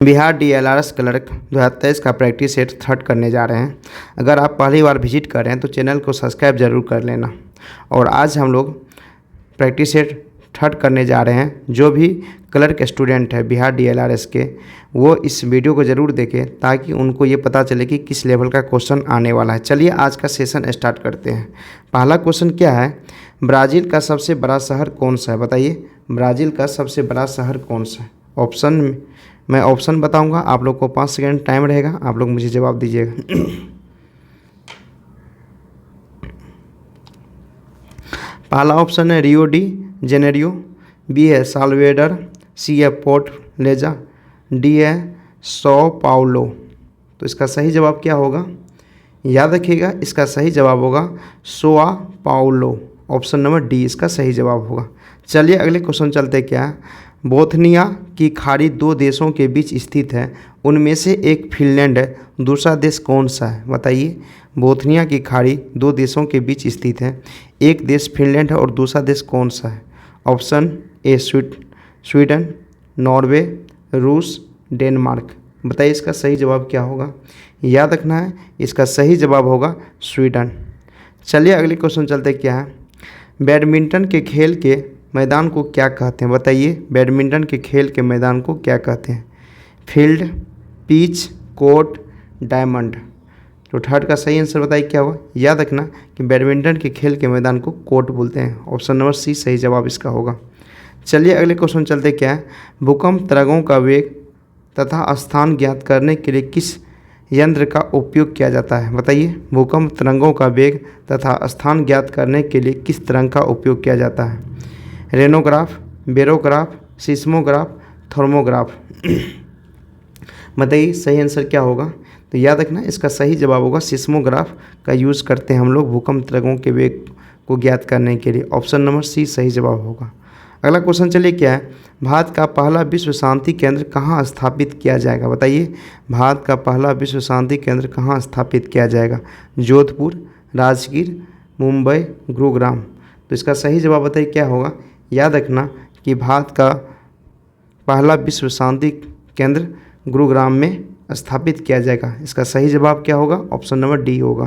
Bihar DLRS clerk 2023 का practice set third करने जा रहे हैं। अगर आप पहली बार विजिट कर रहे हैं तो चैनल को सब्सक्राइब ज़रूर कर लेना। और आज हम लोग प्रैक्टिस सेट थर्ड करने जा रहे हैं। जो भी क्लर्क स्टूडेंट है बिहार डीएलआरएस के, वो इस वीडियो को ज़रूर देखें ताकि उनको ये पता चले कि किस लेवल का क्वेश्चन आने वाला है। चलिए आज का सेशन स्टार्ट करते हैं। पहला क्वेश्चन क्या है, ब्राज़ील का सबसे बड़ा शहर कौन सा है? बताइए, ब्राज़ील का सबसे बड़ा शहर कौन सा है? मैं ऑप्शन बताऊंगा, आप लोग को 5 सेकंड टाइम रहेगा, आप लोग मुझे जवाब दीजिएगा। पहला ऑप्शन है रियो डी जेनेरियो, बी है साल्वेडर, सी है पोर्ट लेजा, डी है सौ पाउलो। तो इसका सही जवाब क्या होगा? याद रखिएगा, इसका सही जवाब होगा सोआ पाउलो। ऑप्शन नंबर डी इसका सही जवाब होगा। चलिए अगले क्वेश्चन चलते। क्या है, बोथनिया की खाड़ी दो देशों के बीच स्थित है, उनमें से एक फिनलैंड है, दूसरा देश कौन सा है? बताइए, बोथनिया की खाड़ी दो देशों के बीच स्थित है, एक देश फिनलैंड है और दूसरा देश कौन सा है? ऑप्शन ए स्वीडन, नॉर्वे, रूस, डेनमार्क। बताइए इसका सही जवाब क्या होगा? याद रखना है, इसका सही जवाब होगा स्वीडन। चलिए अगले क्वेश्चन चलते। क्या है, बैडमिंटन के खेल के मैदान को क्या कहते हैं? बताइए, बैडमिंटन के खेल के मैदान को क्या कहते हैं? Field, pitch, court, diamond. तो थर्ड का सही आंसर बताइए क्या होगा? याद रखना कि बैडमिंटन के खेल के मैदान को कोर्ट बोलते हैं। ऑप्शन नंबर सी सही जवाब इसका होगा। चलिए अगले क्वेश्चन चलते। क्या है, भूकंप तरंगों का वेग तथा स्थान ज्ञात करने के लिए किस यंत्र का उपयोग किया जाता है? बताइए, भूकंप तरंगों का वेग तथा स्थान ज्ञात करने के लिए किस तरंग का उपयोग किया जाता है? रेनोग्राफ, बेरोग्राफ, सिस्मोग्राफ, थर्मोग्राफ। बताइए सही आंसर क्या होगा? तो याद रखना, इसका सही जवाब होगा सिस्मोग्राफ का यूज़ करते हैं हम लोग भूकंप तरंगों के वेग को ज्ञात करने के लिए। ऑप्शन नंबर सी सही जवाब होगा। अगला क्वेश्चन चलिए। क्या है, भारत का पहला विश्व शांति केंद्र कहाँ स्थापित किया जाएगा? बताइए, भारत का पहला विश्व शांति केंद्र कहाँ स्थापित किया जाएगा? जोधपुर, राजगीर, मुंबई, गुरुग्राम। तो इसका सही जवाब बताइए क्या होगा? याद रखना कि भारत का पहला विश्व शांति केंद्र गुरुग्राम में स्थापित किया जाएगा। इसका सही जवाब क्या होगा? ऑप्शन नंबर डी होगा।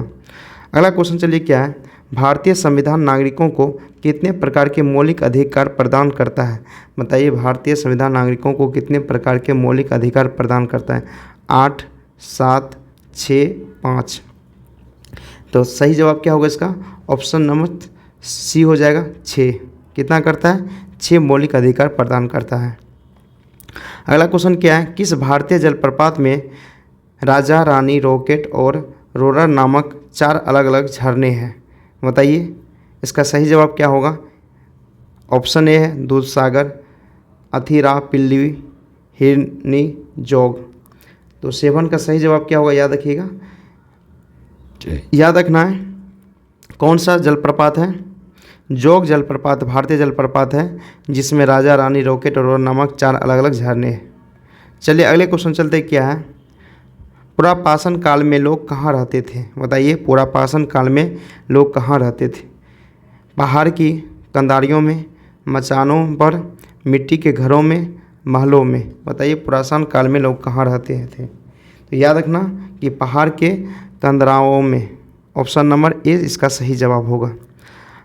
अगला क्वेश्चन चलिए। क्या है, भारतीय संविधान नागरिकों को कितने प्रकार के मौलिक अधिकार प्रदान करता है? बताइए, भारतीय संविधान नागरिकों को कितने प्रकार के मौलिक अधिकार प्रदान करता है? 8, 7, 6, 5। तो सही जवाब क्या होगा इसका? ऑप्शन नंबर सी हो जाएगा 6। कितना करता है? 6 मौलिक अधिकार प्रदान करता है। अगला क्वेश्चन क्या है, किस भारतीय जलप्रपात में राजा रानी, रॉकेट और रोरर नामक 4 अलग अलग झरने हैं? बताइए, इसका सही जवाब क्या होगा? ऑप्शन ए है दूधसागर, अथिरा, पिल्ली, हिरनी, जोग। तो 7 का सही जवाब क्या होगा? याद रखिएगा, याद रखना है कौन सा जलप्रपात है? जोग जलप्रपात भारतीय जलप्रपात है जिसमें राजा रानी, रॉकेट और रोरर नामक 4 अलग अलग झरने हैं। चलिए अगले क्वेश्चन चलते। क्या है, पुरापाषाण काल में लोग कहाँ रहते थे? बताइए, पुरापाषाण काल में लोग कहाँ रहते थे? पहाड़ की कंधारियों में, मचानों पर, मिट्टी के घरों में, महलों में। बताइए, पुरापाषाण काल में लोग कहाँ रहते थे? तो याद रखना कि पहाड़ के कंदराओं में। ऑप्शन नंबर ए इसका सही जवाब होगा।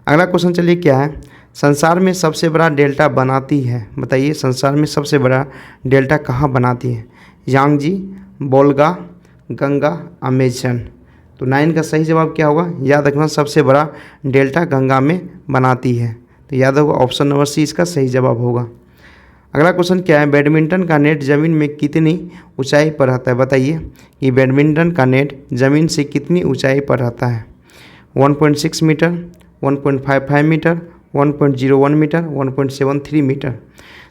अगला क्वेश्चन चलिए। क्या है, संसार में सबसे बड़ा डेल्टा बनाती है? बताइए, संसार में सबसे बड़ा डेल्टा कहाँ बनाती है? Yangtze, Volga, Ganga, Amazon. तो 9 का सही जवाब क्या होगा? याद रखना, सबसे बड़ा डेल्टा गंगा में बनाती है। तो याद होगा ऑप्शन नंबर सी इसका सही जवाब होगा। अगला क्वेश्चन क्या है, बैडमिंटन का नेट ज़मीन में कितनी ऊंचाई पर रहता है? बताइए कि बैडमिंटन का नेट ज़मीन से कितनी ऊंचाई पर रहता है? 1.6 मीटर, 1.55 मीटर, 1.01 मीटर, 1.73 मीटर।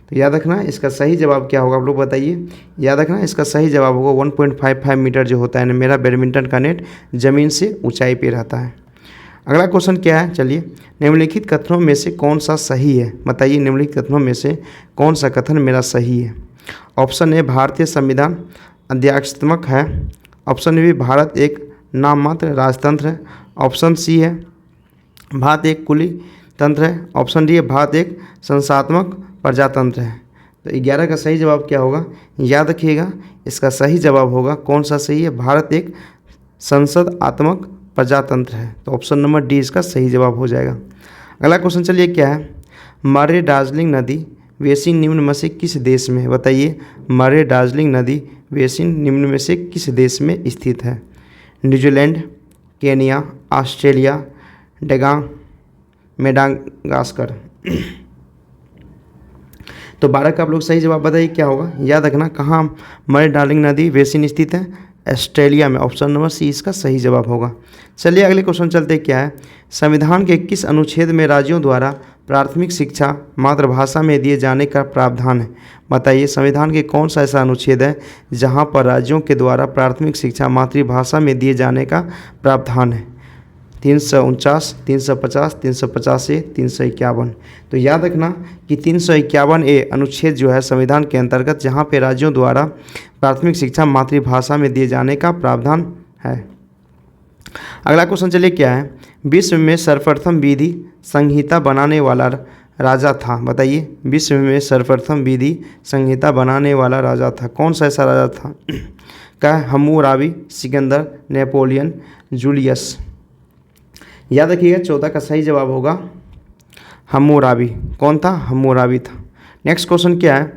तो याद रखना इसका सही जवाब क्या होगा? आप लोग बताइए। याद रखना इसका सही जवाब होगा 1.55 मीटर जो होता है ना, मेरा बैडमिंटन का नेट ज़मीन से ऊंचाई पे रहता है। अगला क्वेश्चन क्या है, चलिए, निम्नलिखित कथनों में से कौन सा सही है? बताइए, निम्नलिखित कथनों में से कौन सा कथन मेरा सही है? ऑप्शन ए, भारतीय संविधान अध्यात्मक है। ऑप्शन बी, भारत एक नाम मात्र राजतंत्र है। ऑप्शन सी है, भारत एक कुली तंत्र है। ऑप्शन डी है, भारत एक संस्थात्मक प्रजातंत्र है। तो 11 का सही जवाब क्या होगा, याद रखिएगा। इसका सही जवाब होगा, कौन सा सही है, भारत एक संसदात्मक प्रजातंत्र है। तो ऑप्शन नंबर डी इसका सही जवाब हो जाएगा। अगला क्वेश्चन चलिए क्या है, मरे दार्जिलिंग नदी बेसिन निम्न में से किस देश में है, बताइए। मरे दार्जिलिंग नदी बेसिन निम्न में से किस देश में स्थित है। New Zealand, Kenya, Australia, Madagascar. तो 12 का आप लोग सही जवाब बताइए क्या होगा, याद रखना। कहाँ मरे दार्जिलिंग नदी बेसिन स्थित है, ऑस्ट्रेलिया में। ऑप्शन नंबर सी इसका सही जवाब होगा। चलिए अगले क्वेश्चन चलते क्या है, संविधान के किस अनुच्छेद में राज्यों द्वारा प्राथमिक शिक्षा मातृभाषा में दिए जाने का प्रावधान है, बताइए। संविधान के कौन सा ऐसा अनुच्छेद है जहां पर राज्यों के द्वारा प्राथमिक शिक्षा मातृभाषा में दिए जाने का प्रावधान है। 349, 350, 385, 351। तो याद रखना कि 351A अनुच्छेद जो है संविधान के अंतर्गत, जहाँ पे राज्यों द्वारा प्राथमिक शिक्षा मातृभाषा में दिए जाने का प्रावधान है। अगला क्वेश्चन चलिए क्या है, विश्व में सर्वप्रथम विधि संहिता बनाने वाला राजा था, बताइए। विश्व में सर्वप्रथम विधि संहिता बनाने वाला राजा था, कौन सा ऐसा राजा था। क्या, हम्मुराबी, सिकंदर, नेपोलियन, जूलियस। याद रखिएगा 14 का सही जवाब होगा हम्मुराबी। कौन था, हम्मुराबी था। नेक्स्ट क्वेश्चन क्या है,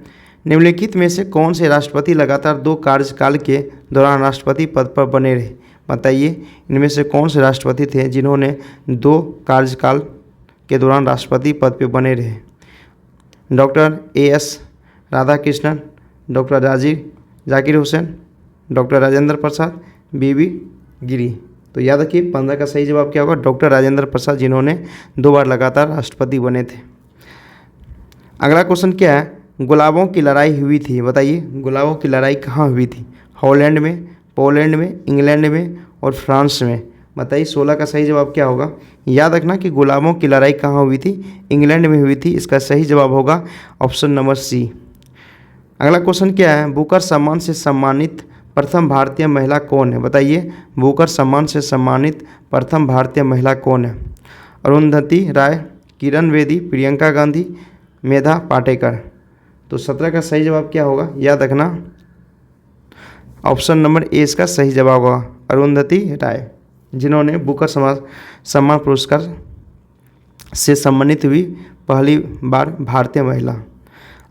निम्नलिखित में से कौन से राष्ट्रपति लगातार 2 कार्यकाल के दौरान राष्ट्रपति पद पर बने रहे, बताइए। इनमें से कौन से राष्ट्रपति थे जिन्होंने 2 कार्यकाल के दौरान राष्ट्रपति पद पर बने रहे। Doctor AS Radhakrishnan, doctor Zakir Hussain, doctor Rajendra Prasad, BB Giri. तो याद रखिए 15 का सही जवाब क्या होगा, डॉक्टर राजेंद्र प्रसाद, जिन्होंने 2 बार लगातार राष्ट्रपति बने थे। अगला क्वेश्चन क्या है, गुलाबों की लड़ाई हुई थी, बताइए। गुलाबों की लड़ाई कहाँ हुई थी, हॉलैंड में, पोलैंड में, इंग्लैंड में और फ्रांस में, बताइए। 16 का सही जवाब क्या होगा, याद रखना कि गुलाबों की लड़ाई कहाँ हुई थी, इंग्लैंड में हुई थी। इसका सही जवाब होगा ऑप्शन नंबर सी। अगला क्वेश्चन क्या है, बुकर सम्मान से सम्मानित प्रथम भारतीय महिला कौन है, बताइए। बुकर सम्मान से सम्मानित प्रथम भारतीय महिला कौन है। अरुंधति राय, किरण बेदी, प्रियंका गांधी, मेधा पाटेकर। तो 17 का सही जवाब क्या होगा, याद रखना ऑप्शन नंबर ए इसका सही जवाब होगा, अरुंधति राय, जिन्होंने बुकर सम्मान पुरस्कार से सम्मानित हुई पहली बार भारतीय महिला।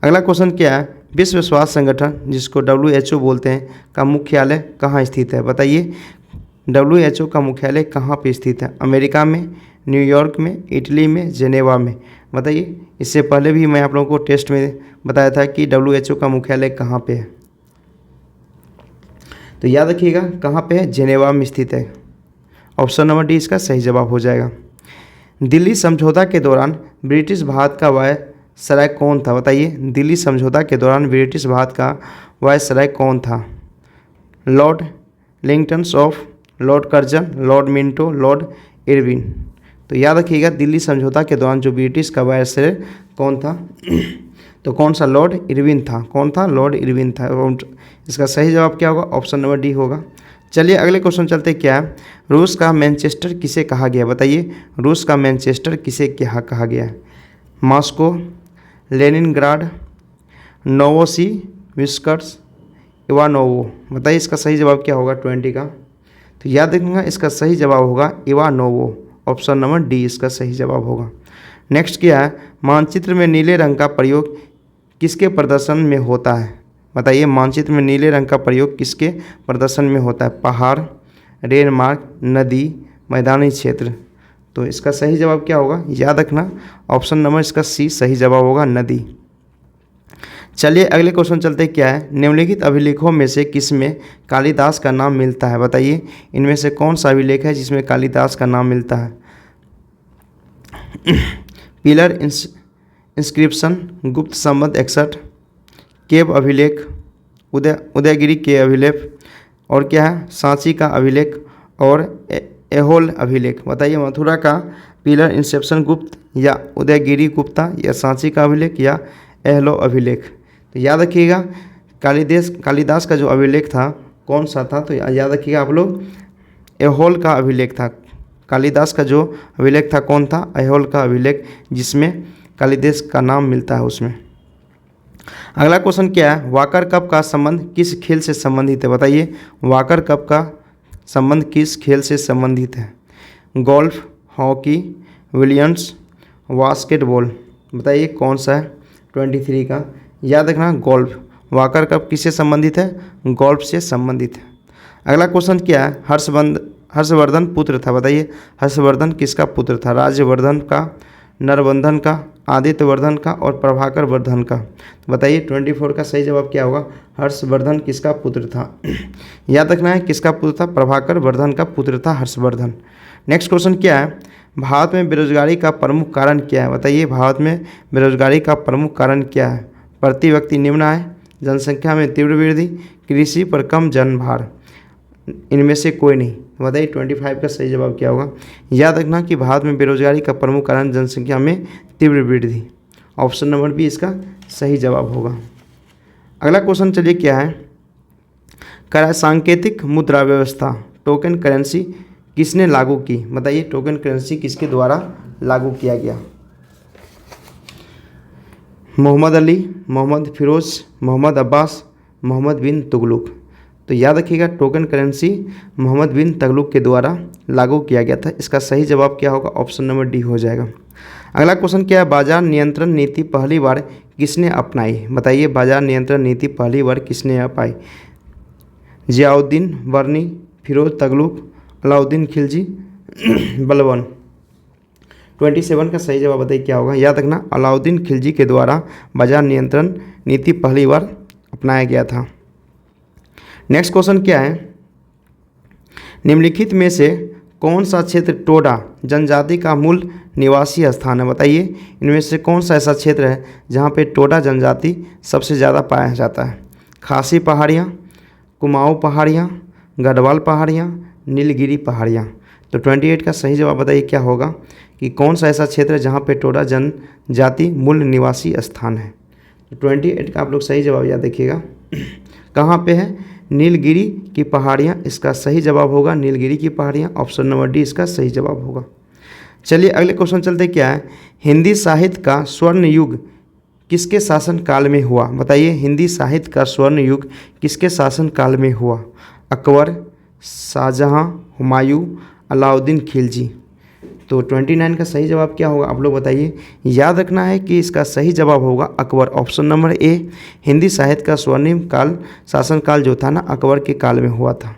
अगला क्वेश्चन क्या है, विश्व स्वास्थ्य संगठन जिसको WHO बोलते हैं का मुख्यालय कहाँ स्थित है, बताइए। WHO का मुख्यालय कहाँ पे स्थित है, अमेरिका में, न्यूयॉर्क में, इटली में, जेनेवा में, बताइए। इससे पहले भी मैं आप लोगों को टेस्ट में बताया था कि WHO का मुख्यालय कहाँ पे है। तो याद रखिएगा कहाँ पे है, जेनेवा में स्थित है। ऑप्शन नंबर डी इसका सही जवाब हो जाएगा। दिल्ली समझौता के दौरान ब्रिटिश भारत का वायसराय कौन था, बताइए। दिल्ली समझौता के दौरान ब्रिटिश भारत का वायसराय कौन था। लॉर्ड लिंगटन्स of, lord Curzon, lord Minto, lord Irwin. तो याद रखिएगा दिल्ली समझौता के दौरान जो ब्रिटिश का वायसराय कौन था, तो कौन सा, लॉर्ड इरविन था। कौन था, लॉर्ड इरविन था। इसका सही जवाब क्या होगा, ऑप्शन नंबर डी होगा। चलिए अगले क्वेश्चन चलते क्या है, रूस का मैनचेस्टर किसे कहा गया, बताइए। रूस का मैनचेस्टर किसे क्या कहा गया है। Moscow, Leningrad, Novosibirsk, Ivanovo. बताइए इसका सही जवाब क्या होगा 20 का। तो याद रखिएगा इसका सही जवाब होगा इवानोवो। ऑप्शन नंबर डी इसका सही जवाब होगा। नेक्स्ट क्या है, मानचित्र में नीले रंग का प्रयोग किसके प्रदर्शन में होता है, बताइए। मानचित्र में नीले रंग का प्रयोग किसके प्रदर्शन में होता है। पहाड़, रेलमार्ग, नदी, मैदानी क्षेत्र। तो इसका सही जवाब क्या होगा, याद रखना ऑप्शन नंबर इसका सी सही जवाब होगा, नदी। चलिए अगले क्वेश्चन चलते क्या है, निम्नलिखित अभिलेखों में से किसमें कालिदास का नाम मिलता है, बताइए। इनमें से कौन सा अभिलेख है जिसमें कालिदास का नाम मिलता है। पिलर इंस्क्रिप्शन, गुप्त संबंध 61, केव अभिलेख, उदयगिरी के अभिलेख, और क्या है, सांची का अभिलेख और एहोल अभिलेख। बताइए मथुरा का पिलर इंस्क्रिप्शन गुप्त या उदयगिरी गुप्ता या सांची का अभिलेख या एहोल अभिलेख। तो याद रखिएगा कालिदास का जो अभिलेख था कौन सा था, तो याद रखिएगा आप लोग एहोल का अभिलेख था। कालिदास का जो अभिलेख था कौन था, एहोल का अभिलेख, जिसमें कालिदास का नाम मिलता है उसमें। अगला क्वेश्चन क्या है, वाकर कप का संबंध किस खेल से संबंधित है? बताइए, वाकर कप का संबंध किस खेल से संबंधित है? Golf, hockey, billiards, basketball. बताइए कौन सा है 23 का? याद रखना गोल्फ। वाकर कप किससे संबंधित है? गोल्फ से संबंधित है। अगला क्वेश्चन क्या है, हर्षवर्धन पुत्र था। बताइए, हर्षवर्धन किसका पुत्र था? राज्यवर्धन का, नरवर्धन का, आदित्यवर्धन का और प्रभाकर वर्धन का। तो बताइए 24 का सही जवाब क्या होगा? हर्षवर्धन किसका पुत्र था? याद रखना है किसका पुत्र था? प्रभाकर वर्धन का पुत्र था हर्षवर्धन। नेक्स्ट क्वेश्चन क्या है, भारत में बेरोजगारी का प्रमुख कारण क्या है? बताइए, भारत में बेरोजगारी का प्रमुख कारण क्या है? प्रति व्यक्ति निम्न आय, जनसंख्या में तीव्र वृद्धि, कृषि पर कम जनभार। इनमें से कोई नहीं। बताइए 25 का सही जवाब क्या होगा? याद रखना कि भारत में बेरोजगारी का प्रमुख कारण जनसंख्या में तीव्र वृद्धि। ऑप्शन नंबर बी इसका सही जवाब होगा। अगला क्वेश्चन चलिए क्या है, सांकेतिक मुद्रा व्यवस्था टोकन करेंसी किसने लागू की? बताइए, टोकन करेंसी किसके द्वारा लागू किया गया? मोहम्मद अली, मोहम्मद फिरोज, मोहम्मद अब्बास, मोहम्मद बिन तुगलक। तो याद रखिएगा टोकन करेंसी मोहम्मद बिन तुगलक के द्वारा लागू किया गया था। इसका सही जवाब क्या होगा? ऑप्शन नंबर डी हो जाएगा। अगला क्वेश्चन क्या है, बाजार नियंत्रण नीति पहली बार किसने अपनाई? बताइए, बाजार नियंत्रण नीति पहली बार किसने अपनाई? जियाउद्दीन बर्नी, फिरोज तुगलक, अलाउद्दीन खिलजी, बलबन। 27 का सही जवाब बताइए क्या होगा? याद रखना अलाउद्दीन खिलजी के द्वारा बाजार नियंत्रण नीति पहली बार अपनाया गया था। नेक्स्ट क्वेश्चन क्या है, निम्नलिखित में से कौन सा क्षेत्र टोडा जनजाति का मूल निवासी स्थान है? बताइए, इनमें से कौन सा ऐसा क्षेत्र है जहाँ पे टोडा जनजाति सबसे ज़्यादा पाया जाता है? खासी पहाड़ियाँ, कुमाऊँ पहाड़ियाँ, गढ़वाल पहाड़ियाँ, नीलगिरी पहाड़ियाँ। तो 28 का सही जवाब बताइए क्या होगा कि कौन सा ऐसा क्षेत्र है जहाँ पे टोडा जनजाति मूल निवासी स्थान है? तो 28 का आप लोग सही जवाब याद रखिएगा। कहाँ पे है? नीलगिरी की पहाड़ियाँ इसका सही जवाब होगा। नीलगिरी की पहाड़ियाँ, ऑप्शन नंबर डी इसका सही जवाब होगा। चलिए अगले क्वेश्चन चलते क्या है, हिंदी साहित्य का स्वर्ण युग किसके शासन काल में हुआ? बताइए, हिंदी साहित्य का स्वर्ण युग किसके शासन काल में हुआ? अकबर, शाहजहाँ, हुमायूं, अलाउद्दीन खिलजी। तो 29 का सही जवाब क्या होगा आप लोग बताइए? याद रखना है कि इसका सही जवाब होगा Akbar. Option number A, Hindi साहित्य का स्वर्णिम काल शासनकाल जो था ना अकबर के काल में हुआ था।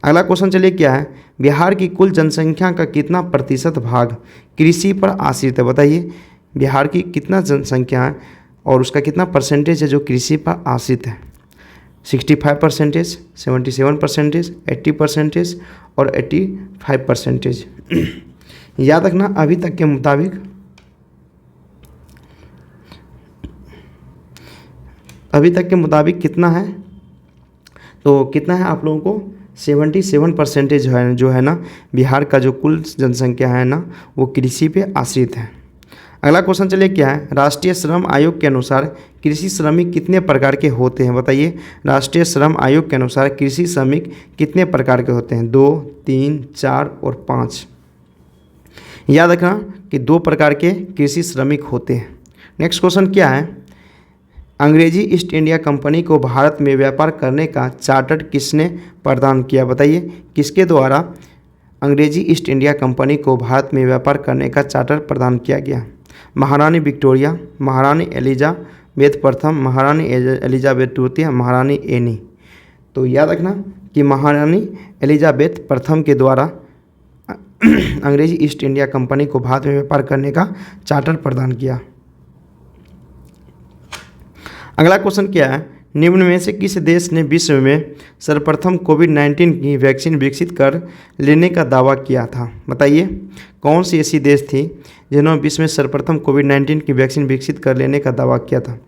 अगला क्वेश्चन चलिए क्या है, बिहार की कुल जनसंख्या का कितना प्रतिशत भाग कृषि पर आश्रित है? बताइए, बिहार की कितना जनसंख्या है और उसका कितना परसेंटेज है जो कृषि पर आश्रित है? 65%, 77%, 80% और 85%। याद रखना अभी तक के मुताबिक कितना है? तो कितना है आप लोगों को? 77% जो है ना बिहार का जो कुल जनसंख्या है ना वो कृषि पे आश्रित है। अगला क्वेश्चन चलिए क्या है, राष्ट्रीय श्रम आयोग के अनुसार कृषि श्रमिक कितने प्रकार के होते हैं? बताइए, राष्ट्रीय श्रम आयोग के अनुसार कृषि श्रमिक कितने प्रकार के होते हैं? 2, 3, 4 और 5। याद रखना कि 2 प्रकार के कृषि श्रमिक होते हैं। नेक्स्ट क्वेश्चन क्या है, अंग्रेजी ईस्ट इंडिया कंपनी को भारत में व्यापार करने का चार्टर किसने प्रदान किया? बताइए, किसके द्वारा अंग्रेजी ईस्ट इंडिया कंपनी को भारत में व्यापार करने का चार्टर प्रदान किया गया? महारानी विक्टोरिया, महारानी एलिजाबेथ प्रथम, महारानी एलिजाबेथ द्वितीय, महारानी एनी। तो याद रखना कि महारानी एलिजाबेथ प्रथम के द्वारा अंग्रेजी ईस्ट इंडिया कंपनी को भारत में व्यापार करने का चार्टर प्रदान किया। अगला क्वेश्चन क्या है, निम्न में से किस देश ने विश्व में सर्वप्रथम कोविड-19 की वैक्सीन विकसित कर लेने का दावा किया था? बताइए, कौन सी ऐसी देश थी जिन्होंने विश्व में सर्वप्रथम कोविड-19 की वैक्सीन विकसित कर लेने का दावा किया था?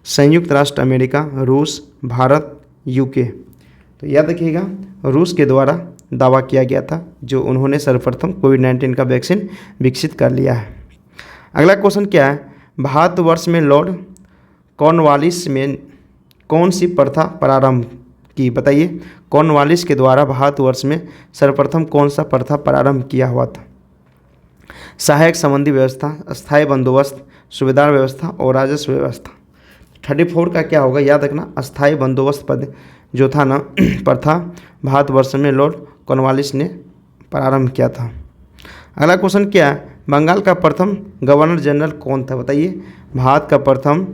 संयुक्त राष्ट्र अमेरिका, रूस, भारत, यूके। तो याद रखिएगा रूस के द्वारा दावा किया गया था जो उन्होंने सर्वप्रथम कोविड-19 का वैक्सीन विकसित कर लिया है। अगला क्वेश्चन क्या है, भारतवर्ष में लॉर्ड कॉर्नवालिस में कौन सी प्रथा प्रारंभ की? बताइए, कॉर्नवालिस के द्वारा भारतवर्ष में सर्वप्रथम कौन सा प्रथा प्रारंभ किया हुआ था? सहायक संबंधी व्यवस्था, स्थायी बंदोबस्त, सुबेदार व्यवस्था और राजस्व व्यवस्था। 34 का क्या होगा, याद रखना, अस्थायी बंदोबस्त पद जो था ना प्रथा भारतवर्ष में लॉर्ड कॉर्नवालिस ने प्रारंभ किया था। अगला क्वेश्चन क्या है, बंगाल का प्रथम गवर्नर जनरल कौन था, बताइए। भारत का प्रथम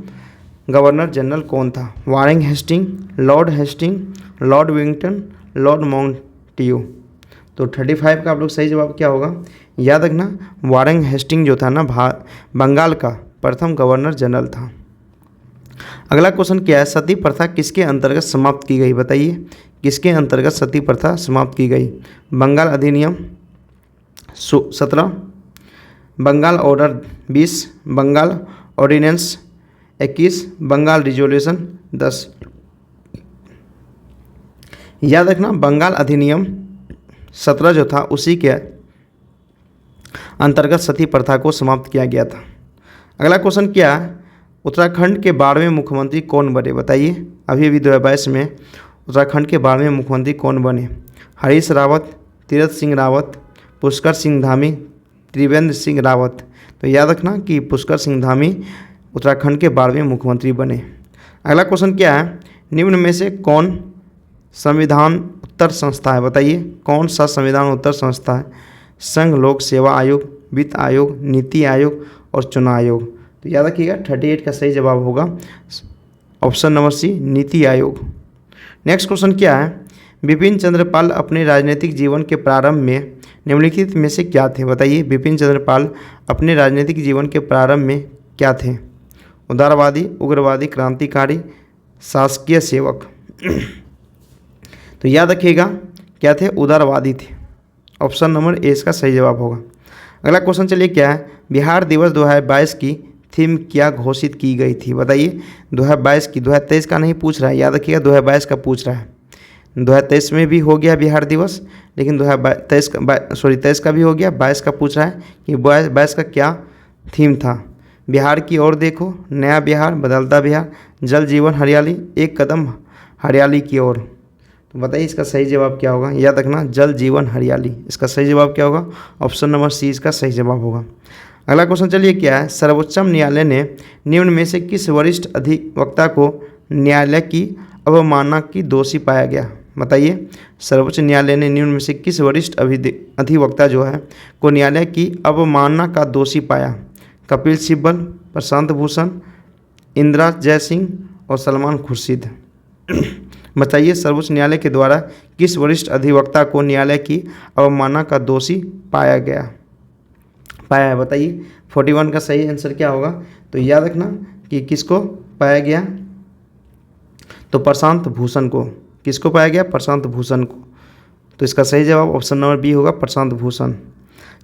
गवर्नर जनरल कौन था? Warren Hasting, Lord Hasting, Lord Willingdon, Lord Mountbatten. तो 35 का आप लोग सही जवाब क्या होगा, याद रखना, वारेन हेस्टिंग जो था ना बंगाल का प्रथम गवर्नर जनरल था। अगला क्वेश्चन क्या है, सती प्रथा किसके अंतर्गत समाप्त की गई, बताइए। किसके अंतर्गत सती प्रथा समाप्त की गई? बंगाल अधिनियम 17, Bengal order 20, Bengal ordinance 21, Bengal resolution 10। याद रखना, बंगाल अधिनियम 17 जो था उसी के अंतर्गत सती प्रथा को समाप्त किया गया था। अगला क्वेश्चन क्या है, उत्तराखंड के 12वें मुख्यमंत्री कौन बने, बताइए। अभी 2022 में उत्तराखंड के 12वें मुख्यमंत्री कौन बने? हरीश रावत, तीरथ सिंह रावत, पुष्कर सिंह धामी, त्रिवेंद्र सिंह रावत। तो याद रखना कि पुष्कर सिंह धामी उत्तराखंड के 12वें मुख्यमंत्री बने। अगला क्वेश्चन क्या है, निम्न में से कौन संविधान उत्तर संस्था है, बताइए। कौन सा संविधान उत्तर संस्था है? संघ लोक सेवा आयोग, वित्त आयोग, नीति आयोग और चुनाव आयोग। तो याद रखिएगा 38 का सही जवाब होगा option number C, NITI Aayog. Next question क्या है, बिपिन चंद्र पाल अपने राजनीतिक जीवन के प्रारंभ में निम्नलिखित में से क्या थे, बताइए। बिपिन चंद्र पाल अपने राजनीतिक जीवन के प्रारंभ में क्या थे? उदारवादी, उग्रवादी, क्रांतिकारी, शासकीय सेवक। तो याद रखिएगा क्या थे, उदारवादी थे। ऑप्शन नंबर ए इसका सही जवाब होगा। अगला क्वेश्चन चलिए क्या है, बिहार दिवस 2022 की थीम क्या घोषित की गई थी, बताइए। 2022 की, 2023 का नहीं पूछ रहा है, याद रखिएगा 2022 का पूछ रहा है। 2023 में भी हो गया बिहार दिवस, लेकिन 2023 का भी हो गया, 22 का पूछ रहा है कि 22 का क्या थीम था। बिहार की ओर देखो, नया बिहार, बदलता बिहार, जल जीवन हरियाली, एक कदम हरियाली की ओर। तो बताइए इसका सही जवाब क्या होगा, याद रखना, जल जीवन हरियाली। इसका सही जवाब क्या होगा, ऑप्शन नंबर सी इसका सही जवाब होगा। अगला क्वेश्चन चलिए क्या है, सर्वोच्च न्यायालय ने निम्न में से किस वरिष्ठ अधिवक्ता को न्यायालय की अवमानना की दोषी पाया गया, बताइए। सर्वोच्च न्यायालय ने निम्न में से किस वरिष्ठ अधिवक्ता जो है को न्यायालय की अवमानना का दोषी पाया? कपिल सिब्बल, प्रशांत भूषण, इंदिरा जयसिंह और सलमान खुर्शीद। बताइए सर्वोच्च न्यायालय के द्वारा किस वरिष्ठ अधिवक्ता को न्यायालय की अवमानना का दोषी पाया है, बताइए। 41 का सही आंसर क्या होगा, तो याद रखना कि किसको पाया गया, तो प्रशांत भूषण को। किसको पाया गया, प्रशांत भूषण को। तो इसका सही जवाब ऑप्शन नंबर बी होगा, प्रशांत भूषण।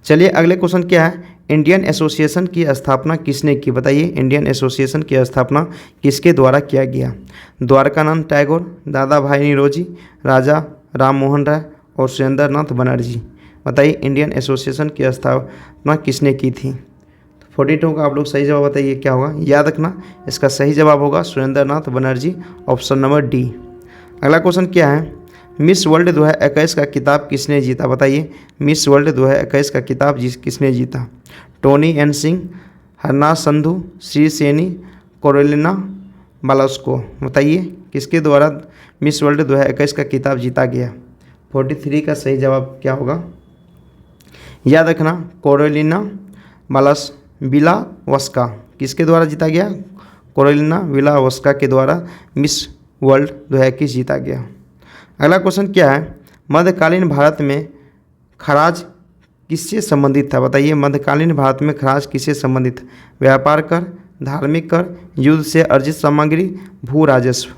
चलिए अगले क्वेश्चन क्या है, इंडियन एसोसिएशन की स्थापना किसने की, बताइए। इंडियन एसोसिएशन की स्थापना किसके द्वारा किया गया? द्वारकानाथ टैगोर, दादा भाई नौरोजी, राजा राम मोहन राय और सुरेंद्र नाथ बनर्जी। बताइए इंडियन एसोसिएशन की स्थापना किसने की थी? 42 का आप लोग सही जवाब बताइए क्या होगा, याद रखना इसका सही जवाब होगा सुरेंद्र नाथ बनर्जी, ऑप्शन नंबर डी। अगला क्वेश्चन क्या है, मिस वर्ल्ड 2021 का किताब किसने जीता, बताइए। मिस वर्ल्ड 2021 का किताब किसने जीता? टोनी एन सिंह, हरनाथ संधू, श्री सेनी, कोरोलिना बालास्को। बताइए किसके द्वारा मिस वर्ल्ड 2021 का किताब जीता गया? 43 का सही जवाब क्या होगा, याद रखना, कोरोलिना विलावस्का। किसके द्वारा जीता गया? कोरोलिना विलावस्का के द्वारा मिस वर्ल्ड 2021 जीता गया। अगला क्वेश्चन क्या है, मध्यकालीन भारत में खराज किससे संबंधित था, बताइए। मध्यकालीन भारत में खराज किससे संबंधित? व्यापार कर, धार्मिक कर, युद्ध से अर्जित सामग्री, भू राजस्व।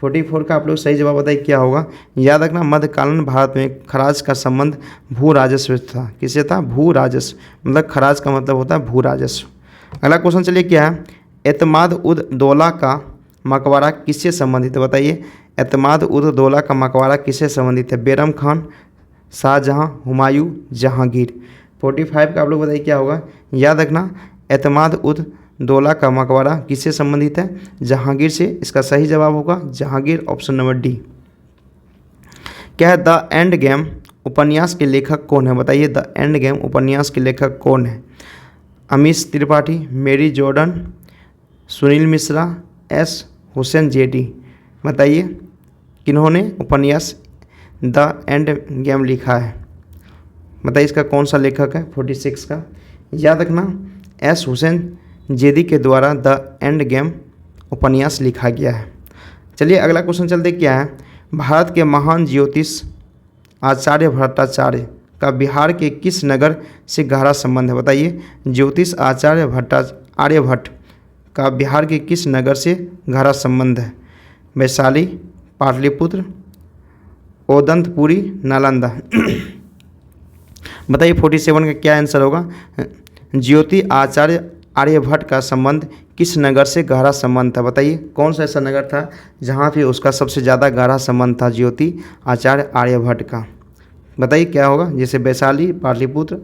44 का आप लोग सही जवाब बताइए क्या होगा, याद रखना मध्यकालीन भारत में खराज का संबंध भू राजस्व था। किससे था? भू राजस्व, मतलब खराज का मतलब होता है भू राजस्व। अगला क्वेश्चन चलिए क्या है, एतमाद उद दौला का मकबरा किससे संबंधित है, बताइए। एतमाद उद दौला का मकबरा किससे संबंधित है? बैरम खान, शाहजहां, हुमायूं, जहांगीर। 45 का आप लोग बताइए क्या होगा, याद रखना एतमाद उद दौला का मकबरा किससे संबंधित है? जहांगीर से। इसका सही जवाब होगा जहांगीर, ऑप्शन नंबर डी। क्या है, द एंड गेम उपन्यास के लेखक कौन है, बताइए। द एंड गेम उपन्यास के लेखक कौन है? अमीश त्रिपाठी, मेरी Jordan, Sunil Mishra, S Hussain JD, बताइए किन्होंने उपन्यास द एंड गेम लिखा है? बताइए इसका कौन सा लेखक है 46 का? याद रखना एस हुसैन जेदी के द्वारा द एंड गेम उपन्यास लिखा गया है। चलिए अगला क्वेश्चन चलते क्या है। भारत के महान ज्योतिष आचार्य भट्टाचार्य का बिहार के किस नगर से गहरा संबंध है? बताइए ज्योतिष आचार्य आर्यभट्ट का बिहार के किस नगर से गहरा संबंध है? वैशाली, पाटलिपुत्र, ओदंतपुरी, नालंदा। बताइए 47 का क्या आंसर होगा? ज्योति आचार्य आर्यभट्ट का संबंध किस नगर से गहरा संबंध था? बताइए कौन सा ऐसा नगर था जहाँ पे उसका सबसे ज़्यादा गहरा संबंध था ज्योति आचार्य आर्यभट्ट का? बताइए क्या होगा? जैसे वैशाली, पाटलिपुत्र,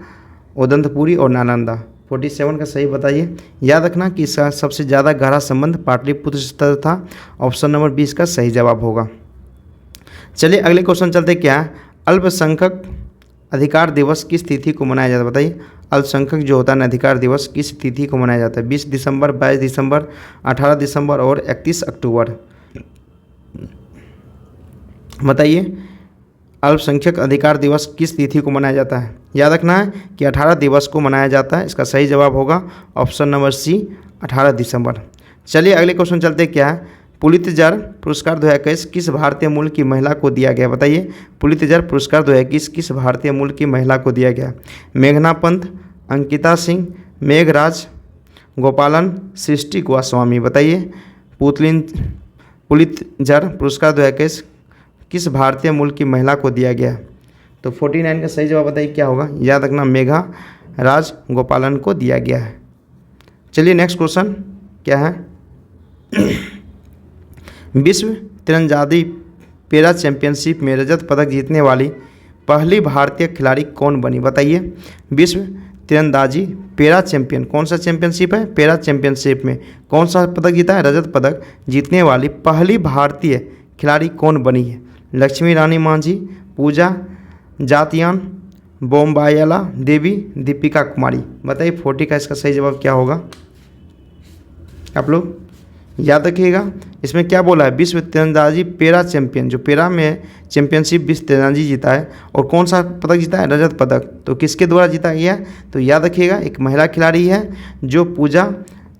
ओदंतपुरी और नालंदा। 47 का सही बताइए। याद रखना कि इसका सबसे ज़्यादा गहरा संबंध पाटलिपुत्र से था। ऑप्शन नंबर 20 का सही जवाब होगा। चलिए अगले क्वेश्चन चलते क्या है। अल्पसंख्यक अधिकार दिवस किस तिथि को मनाया जाता है? बताइए अल्पसंख्यक जो होता है ना अधिकार दिवस किस तिथि को मनाया जाता है? 20 दिसंबर, 22 दिसंबर, 18 दिसंबर और 31 अक्टूबर। बताइए अल्पसंख्यक अधिकार दिवस किस तिथि को मनाया जाता है? याद रखना है कि 18 दिवस को मनाया जाता है। इसका सही जवाब होगा ऑप्शन नंबर सी 18 दिसंबर। चलिए अगले क्वेश्चन चलते क्या है। पुलित्जर पुरस्कार 2021 किस भारतीय मूल की महिला को दिया गया? बताइए पुलित्जर पुरस्कार 2021 किस भारतीय मूल की महिला को दिया गया? मेघना पंत, अंकिता सिंह, मेघराज गोपालन, सृष्टि गोस्वामी। बताइए पुलित्जर पुरस्कार 2021 किस भारतीय मूल की महिला को दिया गया? तो 49 का सही जवाब बताइए क्या होगा? याद रखना मेघा राज गोपालन को दिया गया है। चलिए नेक्स्ट क्वेश्चन क्या है। विश्व तीरंदाजी पैरा चैंपियनशिप में रजत पदक जीतने वाली पहली भारतीय खिलाड़ी कौन बनी? बताइए विश्व तीरंदाजी पैरा चैंपियन कौन सा चैंपियनशिप है? पैरा चैंपियनशिप में कौन सा पदक जीता है? रजत पदक जीतने वाली पहली भारतीय खिलाड़ी कौन बनी है? लक्ष्मी रानी मांझी, पूजा जातियान, बोम्बायला देवी, दीपिका कुमारी। बताइए 40 का इसका सही जवाब क्या होगा? आप लोग याद रखिएगा इसमें क्या बोला है? विश्व तीरंदाजी पैरा चैंपियन, जो पैरा में चैंपियनशिप विश्व तीरंदाजी जीता है और कौन सा पदक जीता है? रजत पदक। तो किसके द्वारा जीता गया? तो याद रखिएगा एक महिला खिलाड़ी है जो पूजा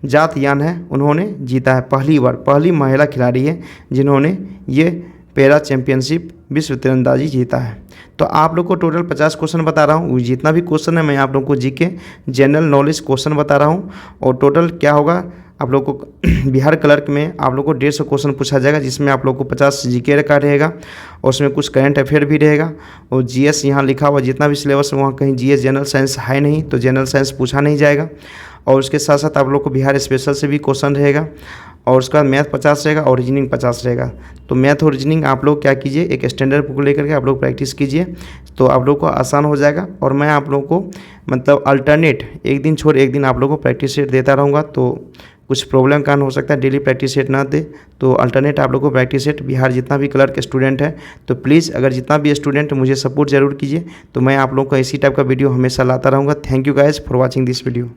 जातयान है, उन्होंने जीता है पहली बार। पहली महिला खिलाड़ी है जिन्होंने ये पैरा चैंपियनशिप विश्व तीरंदाजी जीता है। तो आप लोग को टोटल 50 क्वेश्चन बता रहा हूँ। जितना भी क्वेश्चन है मैं आप लोग को जीके जनरल नॉलेज क्वेश्चन बता रहा हूँ। और टोटल क्या होगा आप लोग को बिहार क्लर्क में आप लोग को 150 क्वेश्चन पूछा जाएगा, जिसमें आप लोग को 50 जीके का रहेगा और उसमें कुछ करंट अफेयर भी रहेगा। और जीएस यहाँ लिखा हुआ जितना भी सिलेबस है वहाँ कहीं जीएस जनरल साइंस है नहीं, तो जनरल साइंस पूछा नहीं जाएगा। और उसके साथ साथ आप लोग को बिहार स्पेशल से भी क्वेश्चन रहेगा। और उसका बाद मैथ 50 रहेगा और रीजनिंग 50 रहेगा। तो मैथ और रीजनिंग आप लोग क्या कीजिए, एक स्टैंडर्ड बुक लेकर के आप लोग प्रैक्टिस कीजिए, तो आप लोग को आसान हो जाएगा। और मैं आप लोग को मतलब अल्टरनेट एक दिन छोड़ एक दिन आप लोग को प्रैक्टिस सेट देता रहूँगा। तो कुछ प्रॉब्लम कारण हो सकता है डेली प्रैक्टिस सेट ना दे, तो अल्टरनेट आप लोग को प्रैक्टिस सेट बिहार जितना भी क्लर्क स्टूडेंट है, तो प्लीज़ अगर जितना भी स्टूडेंट मुझे सपोर्ट जरूर कीजिए। तो मैं आप लोग को इसी टाइप का वीडियो हमेशा लाता रहूँगा। Thank you guys for watching this video.